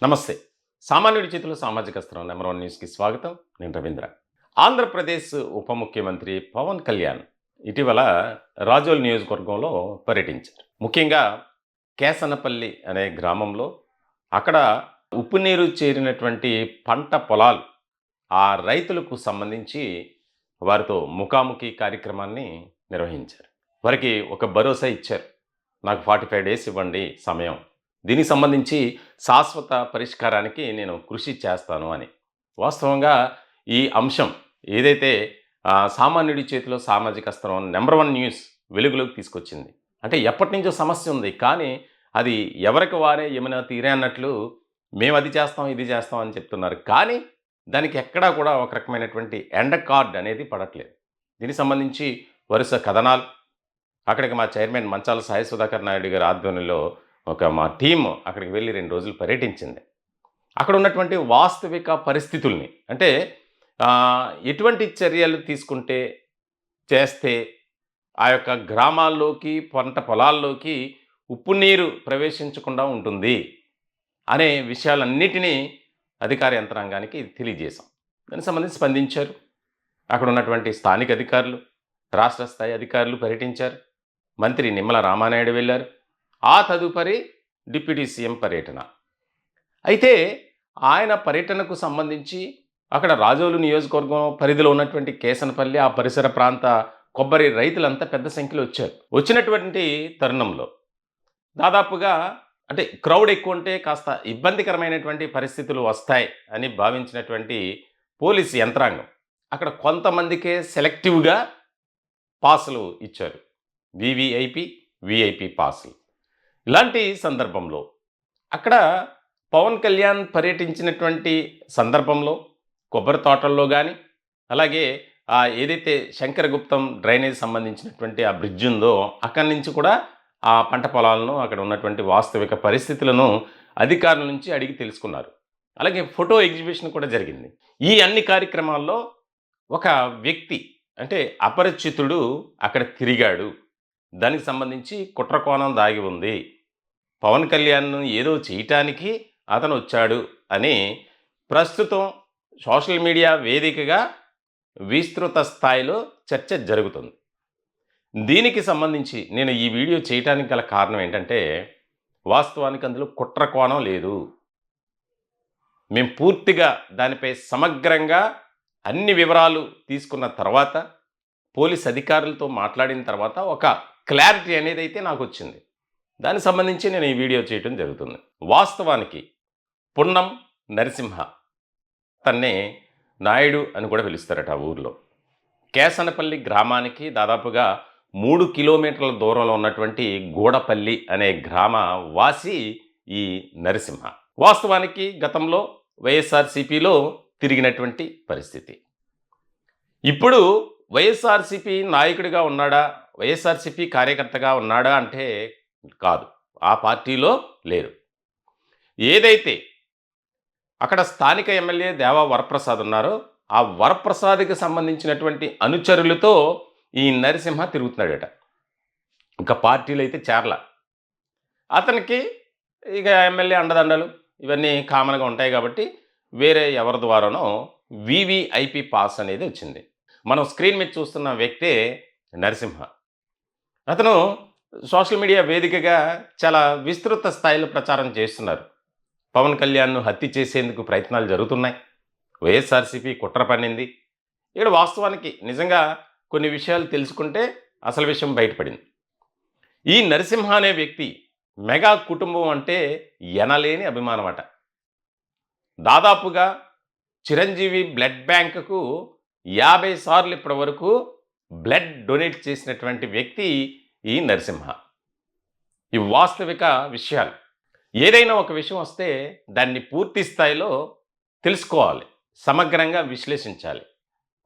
నమస్తే. సామాన్యుడి చేతిలో సామాజిక అస్త్రం నంబర్ 1 న్యూస్‌కి స్వాగతం. నేను రవీంద్ర. ఆంధ్రప్రదేశ్ ఉప ముఖ్యమంత్రి పవన్ కళ్యాణ్ ఇటీవల రాజోల్ నియోజకవర్గంలో పర్యటించారు. ముఖ్యంగా కేసనపల్లి అనే గ్రామంలో అక్కడ ఉప్పు నీరు చేరినటువంటి పంట పొలాలు, ఆ రైతులకు సంబంధించి వారితో ముఖాముఖి కార్యక్రమాన్ని నిర్వహించారు. వారికి ఒక భరోసా ఇచ్చారు. నాకు 45 డేస్ ఇవ్వండి సమయం. దీనికి సంబంధించి శాశ్వత పరిష్కారానికి నేను కృషి చేస్తాను అని. వాస్తవంగా ఈ అంశం ఏదైతే సామాన్యుడి చేతిలో సామాజిక అస్త్రం నంబర్ 1 న్యూస్ వెలుగులోకి తీసుకొచ్చింది. అంటే ఎప్పటినుంచో సమస్య ఉంది. కానీ అది ఎవరికి వారే యమునా తీరే అన్నట్లు మేము అది చేస్తాం, ఇది చేస్తాం అని చెప్తున్నారు. కానీ దానికి ఎక్కడా కూడా ఒక రకమైనటువంటి ఎండ్ కార్డ్ అనేది పడట్లేదు. దీనికి సంబంధించి వరుస కథనాలు, అక్కడికి మా చైర్మన్ మంచాల సాయి సుధాకర్ నాయుడు గారి ఆధ్వర్యంలో మా టీమ్ అక్కడికి వెళ్ళి 2 రోజులు పర్యటించింది. అక్కడ ఉన్నటువంటి వాస్తవిక పరిస్థితుల్ని అంటే ఎటువంటి చర్యలు తీసుకుంటే, చేస్తే ఆ యొక్క గ్రామాల్లోకి, పంట పొలాల్లోకి ఉప్పు నీరు ప్రవేశించకుండా ఉంటుంది అనే విషయాలన్నిటినీ అధికార యంత్రాంగానికి తెలియజేశాం. దానికి సంబంధించి స్పందించారు. అక్కడ ఉన్నటువంటి స్థానిక అధికారులు, రాష్ట్ర స్థాయి అధికారులు పర్యటించారు. మంత్రి నిమ్మల రామానాయుడు వెళ్ళారు. ఆ తదుపరి డిప్యూటీ సీఎం పర్యటన. అయితే ఆయన పర్యటనకు సంబంధించి అక్కడ రాజోలు నియోజకవర్గం పరిధిలో ఉన్నటువంటి కేసనపల్లి, ఆ పరిసర ప్రాంత కొబ్బరి రైతులంతా పెద్ద సంఖ్యలో వచ్చారు. వచ్చినటువంటి తరుణంలో దాదాపుగా అంటే క్రౌడ్ ఎక్కువ ఉంటే కాస్త ఇబ్బందికరమైనటువంటి పరిస్థితులు వస్తాయి అని భావించినటువంటి పోలీసు యంత్రాంగం అక్కడ కొంతమందికే సెలెక్టివ్‌గా పాసులు ఇచ్చారు. వీవీఐపీ, వీఐపీ పాసులు. ఇలాంటి సందర్భంలో అక్కడ పవన్ కళ్యాణ్ పర్యటించినటువంటి సందర్భంలో కొబ్బరి తోటల్లో కానీ, అలాగే ఏదైతే శంకరగుప్తం డ్రైనేజ్ సంబంధించినటువంటి ఆ బ్రిడ్జ్ ఉందో అక్కడి నుంచి కూడా ఆ పంట పొలాలను, అక్కడ ఉన్నటువంటి వాస్తవిక పరిస్థితులను అధికారుల నుంచి అడిగి తెలుసుకున్నారు. అలాగే ఫోటో ఎగ్జిబిషన్ కూడా జరిగింది. ఈ అన్ని కార్యక్రమాల్లో ఒక వ్యక్తి అంటే అపరిచితుడు అక్కడ తిరిగాడు. దానికి సంబంధించి కుట్రకోణం దాగి ఉంది. పవన్ కళ్యాణ్‌ను ఏదో చేయటానికి అతను వచ్చాడు అని ప్రస్తుతం సోషల్ మీడియా వేదికగా విస్తృత స్థాయిలో చర్చ జరుగుతుంది. దీనికి సంబంధించి నేను ఈ వీడియో చేయటానికి గల కారణం ఏంటంటే, వాస్తవానికి అందులో కుట్ర కోణం లేదు. మేము పూర్తిగా దానిపై సమగ్రంగా అన్ని వివరాలు తీసుకున్న తర్వాత, పోలీస్ అధికారులతో మాట్లాడిన తర్వాత ఒక క్లారిటీ అనేదైతే నాకొచ్చింది. దానికి సంబంధించి నేను ఈ వీడియో చేయటం జరుగుతుంది. వాస్తవానికి పున్నం నరసింహ, తన్నే నాయుడు అని కూడా పిలుస్తారట ఆ ఊర్లో. కేసనపల్లి గ్రామానికి దాదాపుగా 3 కిలోమీటర్ల దూరంలో ఉన్నటువంటి గూడపల్లి అనే గ్రామ వాసి ఈ నరసింహ. వాస్తవానికి గతంలో వైఎస్ఆర్‌సీపీలో తిరిగినటువంటి పరిస్థితి. ఇప్పుడు వైఎస్ఆర్‌సీపీ నాయకుడిగా ఉన్నాడా? వైఎస్ఆర్‌సీపీ కార్యకర్తగా ఉన్నాడా అంటే కాదు. ఆ పార్టీలో లేరు. ఏదైతే అక్కడ స్థానిక ఎమ్మెల్యే దేవా వరప్రసాద్ ఉన్నారో, ఆ వరప్రసాద్‌కి సంబంధించినటువంటి అనుచరులతో ఈ నరసింహ తిరుగుతున్నాడట. ఇంకా పార్టీలో అయితే చేరల. అతనికి ఇక ఎమ్మెల్యే అండదండలు ఇవన్నీ కామన్‌గా ఉంటాయి కాబట్టి వేరే ఎవరి ద్వారానో వీవీఐపీ పాస్ అనేది వచ్చింది. మనం స్క్రీన్ మీద చూస్తున్న వ్యక్తే నరసింహ. అతను సోషల్ మీడియా వేదికగా చాలా విస్తృత స్థాయిలో ప్రచారం చేస్తున్నారు. పవన్ కళ్యాణ్‌ను హత్య చేసేందుకు ప్రయత్నాలు జరుగుతున్నాయి. వైఎస్ఆర్‌సీపీ కుట్ర పన్నింది. ఇక్కడ వాస్తవానికి నిజంగా కొన్ని విషయాలు తెలుసుకుంటే అసలు విషయం బయటపడింది. ఈ నరసింహ అనే వ్యక్తి మెగా కుటుంబం అంటే ఎనలేని అభిమానం అట. దాదాపుగా చిరంజీవి బ్లడ్ బ్యాంకుకు 50 సార్లు ఇప్పటి వరకు బ్లడ్ డొనేట్ చేసినటువంటి వ్యక్తి ఈ నరసింహ. ఇవి వాస్తవిక విషయాలు. ఏదైనా ఒక విషయం వస్తే దాన్ని పూర్తి స్థాయిలో తెలుసుకోవాలి, సమగ్రంగా విశ్లేషించాలి.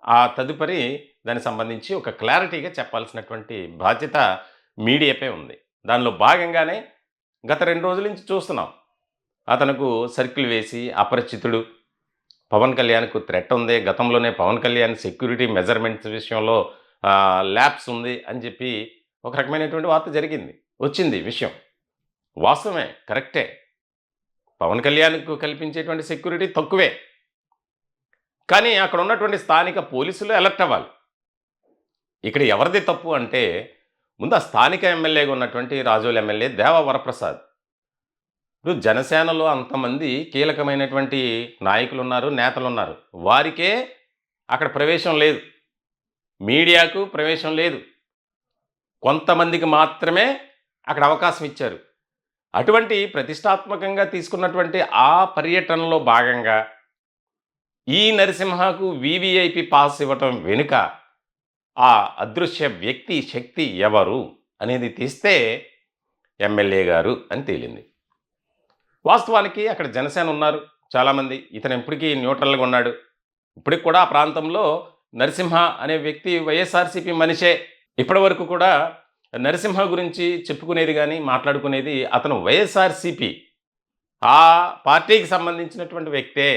ఆ తదుపరి దానికి సంబంధించి ఒక క్లారిటీగా చెప్పాల్సినటువంటి బాధ్యత మీడియాపై ఉంది. దానిలో భాగంగానే గత 2 రోజుల నుంచి చూస్తున్నాం. అతనుకు సర్కిల్ వేసి అపరిచితుడు, పవన్ కళ్యాణ్‌కు థ్రెట్ ఉంది, గతంలోనే పవన్ కళ్యాణ్ సెక్యూరిటీ మెజర్మెంట్స్ విషయంలో ల్యాప్స్ ఉంది అని చెప్పి ఒక రకమైనటువంటి వార్త జరిగింది. వచ్చింది విషయం. వాస్తవమే, కరెక్టే. పవన్ కళ్యాణ్కు కల్పించేటువంటి సెక్యూరిటీ తక్కువే. కానీ అక్కడ ఉన్నటువంటి స్థానిక పోలీసులు అలర్ట్ అవ్వాలి. ఇక్కడ ఎవరిది తప్పు అంటే ముందు ఆ స్థానిక ఎమ్మెల్యేగా ఉన్నటువంటి రాజోలు ఎమ్మెల్యే దేవ వరప్రసాద్. ఇప్పుడు జనసేనలో అంతమంది కీలకమైనటువంటి నాయకులు ఉన్నారు, నేతలు ఉన్నారు. వారికే అక్కడ ప్రవేశం లేదు, మీడియాకు ప్రవేశం లేదు, కొంతమందికి మాత్రమే అక్కడ అవకాశం ఇచ్చారు. అటువంటి ప్రతిష్టాత్మకంగా తీసుకున్నటువంటి ఆ పర్యటనలో భాగంగా ఈ నరసింహకు వివిఐపి పాస్ ఇవ్వటం వెనుక ఆ అదృశ్య వ్యక్తి శక్తి ఎవరు అనేది తీస్తే ఎమ్మెల్యే గారు అని తేలింది. వాస్తవానికి అక్కడ జనసేన ఉన్నారు చాలామంది. ఇతను ఇప్పటికీ న్యూట్రల్గా ఉన్నాడు. ఇప్పటికి కూడా ఆ ప్రాంతంలో నరసింహ అనే వ్యక్తి వైఎస్ఆర్సీపీ మనిషే. ఇప్పటి వరకు కూడా నరసింహ గురించి చెప్పుకునేది కానీ మాట్లాడుకునేది అతను వైఎస్ఆర్సీపీ ఆ పార్టీకి సంబంధించినటువంటి వ్యక్తే.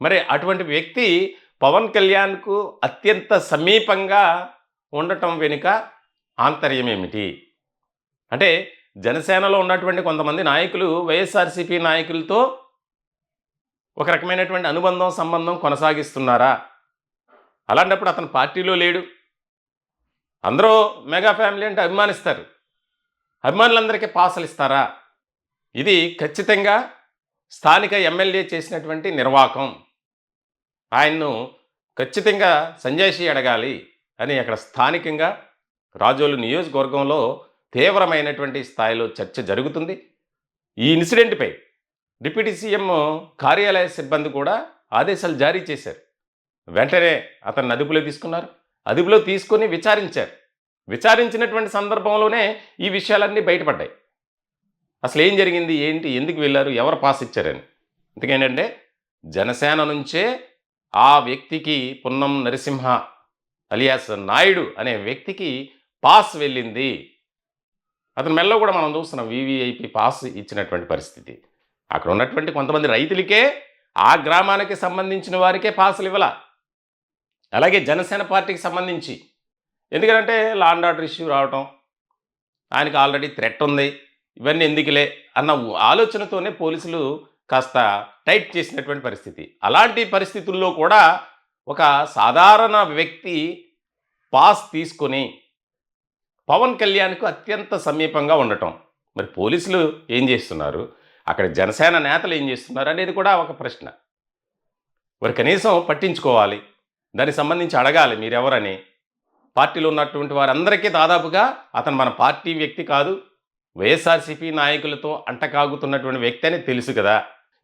మరి అటువంటి వ్యక్తి పవన్ కళ్యాణ్కు అత్యంత సమీపంగా ఉండటం వెనుక ఆంతర్యం ఏమిటి అంటే జనసేనలో ఉన్నటువంటి కొంతమంది నాయకులు వైఎస్ఆర్సీపీ నాయకులతో ఒక రకమైనటువంటి అనుబంధం సంబంధం కొనసాగిస్తున్నారా? అలాంటప్పుడు అతను పార్టీలో లేడు. అందరూ మెగా ఫ్యామిలీ అంటే అభిమానిస్తారు. అభిమానులందరికీ పాసలు ఇస్తారా? ఇది ఖచ్చితంగా స్థానిక ఎమ్మెల్యే చేసినటువంటి నిర్వాకం. ఆయన్ను ఖచ్చితంగా సంజయ్ అడగాలి అని అక్కడ స్థానికంగా రాజోలు నియోజకవర్గంలో తీవ్రమైనటువంటి స్థాయిలో చర్చ జరుగుతుంది. ఈ ఇన్సిడెంట్పై డిప్యూటీ సీఎం కార్యాలయ సిబ్బంది కూడా ఆదేశాలు జారీ చేశారు. వెంటనే అతన్ని అదుపులో తీసుకున్నారు. అదుపులో తీసుకొని విచారించారు. విచారించినటువంటి సందర్భంలోనే ఈ విషయాలన్నీ బయటపడ్డాయి. అసలు ఏం జరిగింది, ఏంటి, ఎందుకు వెళ్ళారు, ఎవరు పాస్ ఇచ్చారని. ఎందుకేంటంటే జనసేన నుంచే ఆ వ్యక్తికి పున్నం నరసింహ అలియాస్ నాయుడు అనే వ్యక్తికి పాస్ వెళ్ళింది. అతని మెల్లో కూడా మనం చూస్తున్నాం వివిఐపి పాస్ ఇచ్చినటువంటి పరిస్థితి. అక్కడ ఉన్నటువంటి కొంతమంది రైతులకే ఆ గ్రామానికి సంబంధించిన వారికే పాసులు ఇవ్వాల. అలాగే జనసేన పార్టీకి సంబంధించి ఎందుకంటే లా అండ్ ఆర్డర్ ఇష్యూ రావటం, ఆయనకి ఆల్రెడీ థ్రెట్ ఉంది, ఇవన్నీ ఎందుకులే అన్న ఆలోచనతోనే పోలీసులు కాస్త టైట్ చేసినటువంటి పరిస్థితి. అలాంటి పరిస్థితుల్లో కూడా ఒక సాధారణ వ్యక్తి పాస్ తీసుకొని పవన్ కళ్యాణ్కు అత్యంత సమీపంగా ఉండటం, మరి పోలీసులు ఏం చేస్తున్నారు, అక్కడ జనసేన నేతలు ఏం చేస్తున్నారు అనేది కూడా ఒక ప్రశ్న. మరి కనీసం పట్టించుకోవాలి, దానికి సంబంధించి అడగాలి మీరెవరని. పార్టీలో ఉన్నటువంటి వారందరికీ దాదాపుగా అతను మన పార్టీ వ్యక్తి కాదు, వైఎస్ఆర్సీపీ నాయకులతో అంటకాగుతున్నటువంటి వ్యక్తి అని తెలుసు కదా.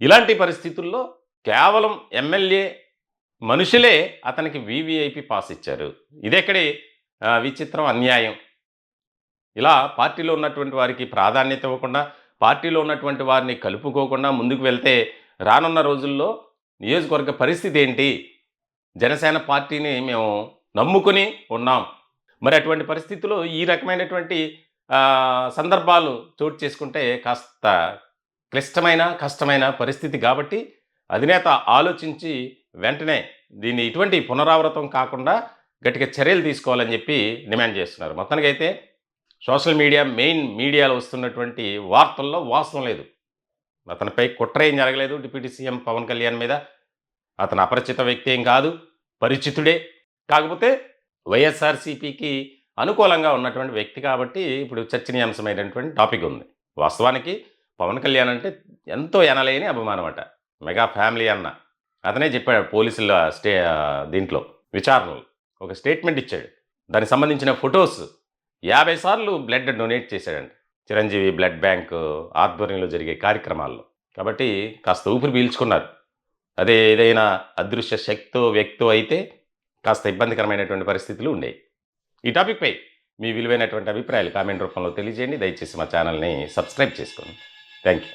ఇలాంటి పరిస్థితుల్లో కేవలం ఎమ్మెల్యే మనుషులే అతనికి వివిఐపి పాస్ ఇచ్చారు. ఇదెక్కడి విచిత్రం, అన్యాయం. ఇలా పార్టీలో ఉన్నటువంటి వారికి ప్రాధాన్యత ఇవ్వకుండా, పార్టీలో ఉన్నటువంటి వారిని కలుపుకోకుండా ముందుకు వెళ్తే రానున్న రోజుల్లో నియోజకవర్గ పరిస్థితి ఏంటి? జనసేన పార్టీని మేము నమ్ముకుని ఉన్నాం. మరి అటువంటి పరిస్థితుల్లో ఈ రకమైనటువంటి సందర్భాలు చోటు చేసుకుంటే కాస్త క్లిష్టమైన కష్టమైన పరిస్థితి. కాబట్టి అధినేత ఆలోచించి వెంటనే దీన్ని ఇటువంటి పునరావృతం కాకుండా గట్టిగా చర్యలు తీసుకోవాలని చెప్పి డిమాండ్ చేస్తున్నారు. మొత్తానికైతే సోషల్ మీడియా మెయిన్ మీడియాలో వస్తున్నటువంటి వార్తల్లో వాస్తవం లేదు. అతనిపై కుట్ర ఏం జరగలేదు. డిప్యూటీ సీఎం పవన్ కళ్యాణ్ మీద అతను అపరిచిత వ్యక్తి ఏం కాదు, పరిచితుడే. కాకపోతే వైఎస్ఆర్సీపీకి అనుకూలంగా ఉన్నటువంటి వ్యక్తి కాబట్టి ఇప్పుడు చర్చనీయాంశమైనటువంటి టాపిక్ ఉంది. వాస్తవానికి పవన్ కళ్యాణ్ అంటే ఎంతో ఎనలేని అభిమానం అట, మెగా ఫ్యామిలీ అన్న. అతనే చెప్పాడు పోలీసుల దీంట్లో విచారణలో ఒక స్టేట్మెంట్ ఇచ్చాడు. దానికి సంబంధించిన ఫొటోస్ 50 సార్లు బ్లడ్ డొనేట్ చేశాడండి చిరంజీవి బ్లడ్ బ్యాంక్ ఆధ్వర్యంలో జరిగే కార్యక్రమాల్లో. కాబట్టి కాస్త ఊపిరి పీల్చుకున్నారు. అదే ఏదైనా అదృశ్య శక్తో వ్యక్తో అయితే కాస్త ఇబ్బందికరమైనటువంటి పరిస్థితులు ఉండేవి. ఈ టాపిక్పై మీ విలువైనటువంటి అభిప్రాయాలు కామెంట్ రూపంలో తెలియజేయండి. దయచేసి మా ఛానల్ని సబ్స్క్రైబ్ చేసుకోండి. Thank you.